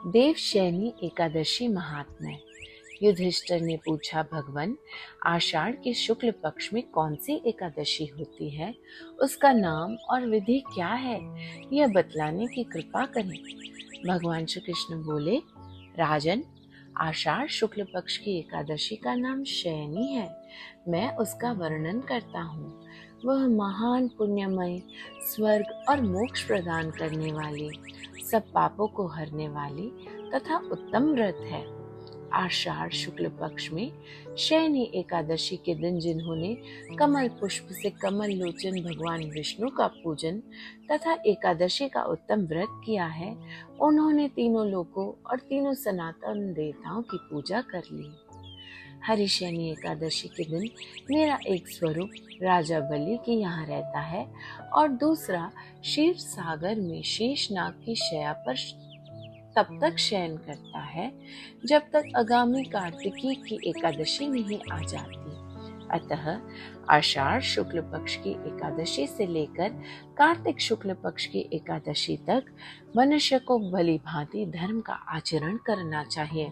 देवशयनी एकादशी महात्म्य। युधिष्ठिर ने पूछा, भगवान, आषाढ़ के शुक्ल पक्ष में कौन सी एकादशी होती है? उसका नाम और विधि क्या है? यह बतलाने की कृपा करें। भगवान श्री कृष्ण बोले, राजन, आषाढ़ शुक्ल पक्ष की एकादशी का नाम शयनी है। मैं उसका वर्णन करता हूँ। वह महान पुण्यमय, स्वर्ग और मोक्ष प्रदान करने वाली, सब पापों को हरने वाली तथा उत्तम व्रत है। आषाढ़ शुक्ल पक्ष में शयनी एकादशी के दिन जिन्होंने कमल पुष्प से कमल लोचन भगवान विष्णु का पूजन तथा एकादशी का उत्तम व्रत किया है, उन्होंने तीनों लोकों और तीनों सनातन देवताओं की पूजा कर ली। हरिशयनी एकादशी के दिन मेरा एक स्वरूप राजा बलि के यहाँ रहता है और दूसरा क्षीर सागर में शेषनाग की शया पर तब तक शयन करता है जब तक आगामी कार्तिकी की एकादशी नहीं आ जाती। अतः आषाढ़ शुक्ल पक्ष की एकादशी से लेकर कार्तिक शुक्ल पक्ष की एकादशी तक मनुष्य को भली भांति धर्म का आचरण करना चाहिए।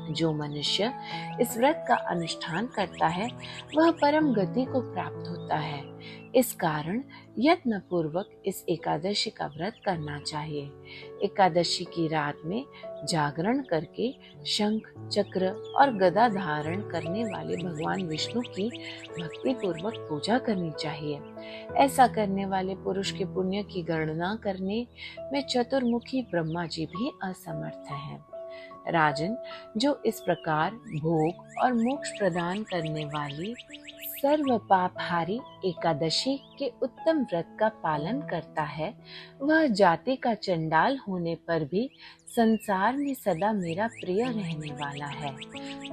जो मनुष्य इस व्रत का अनुष्ठान करता है वह परम गति को प्राप्त होता है। इस कारण यत्न पूर्वक इस एकादशी का व्रत करना चाहिए। एकादशी की रात में जागरण करके शंख, चक्र और गदा धारण करने वाले भगवान विष्णु की भक्ति पूर्वक पूजा करनी चाहिए। ऐसा करने वाले पुरुष के पुण्य की गणना करने में चतुर्मुखी ब्रह्मा जी भी असमर्थ हैं। राजन, जो इस प्रकार भोग और मोक्ष प्रदान करने वाली सर्व पापहारी एकादशी के उत्तम व्रत का पालन करता है, वह जाति का चंडाल होने पर भी संसार में सदा मेरा प्रिय रहने वाला है।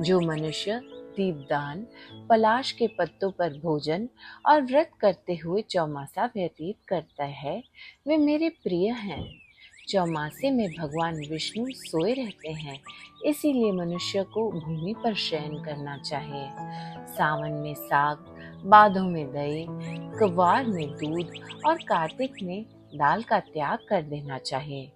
जो मनुष्य दीपदान, पलाश के पत्तों पर भोजन और व्रत करते हुए चौमासा व्यतीत करता है, वे मेरे प्रिय हैं। चौमासे में भगवान विष्णु सोए रहते हैं, इसीलिए मनुष्य को भूमि पर शयन करना चाहिए। सावन में साग, बाधों में दही, कवार में दूध और कार्तिक में दाल का त्याग कर देना चाहिए।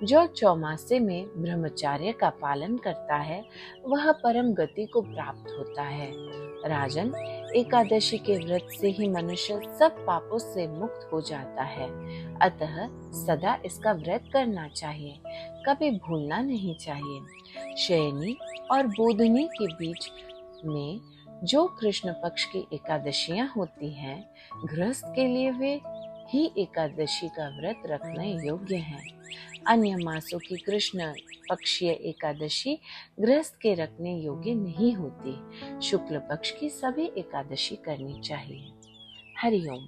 जो चौमासे में ब्रह्मचर्य का पालन करता है वह परम गति को प्राप्त होता है। राजन, एकादशी के व्रत से ही मनुष्य सब पापों से मुक्त हो जाता है। अतः सदा इसका व्रत करना चाहिए, कभी भूलना नहीं चाहिए। शयनी और बोधनी के बीच में जो कृष्ण पक्ष की एकादशियां होती हैं, गृहस्थ के लिए वे ही एकादशी का व्रत रखने योग्य हैं। अन्य मासों की कृष्ण पक्षीय एकादशी गृहस्थ के रखने योग्य नहीं होती। शुक्ल पक्ष की सभी एकादशी करनी चाहिए। हरि ओम।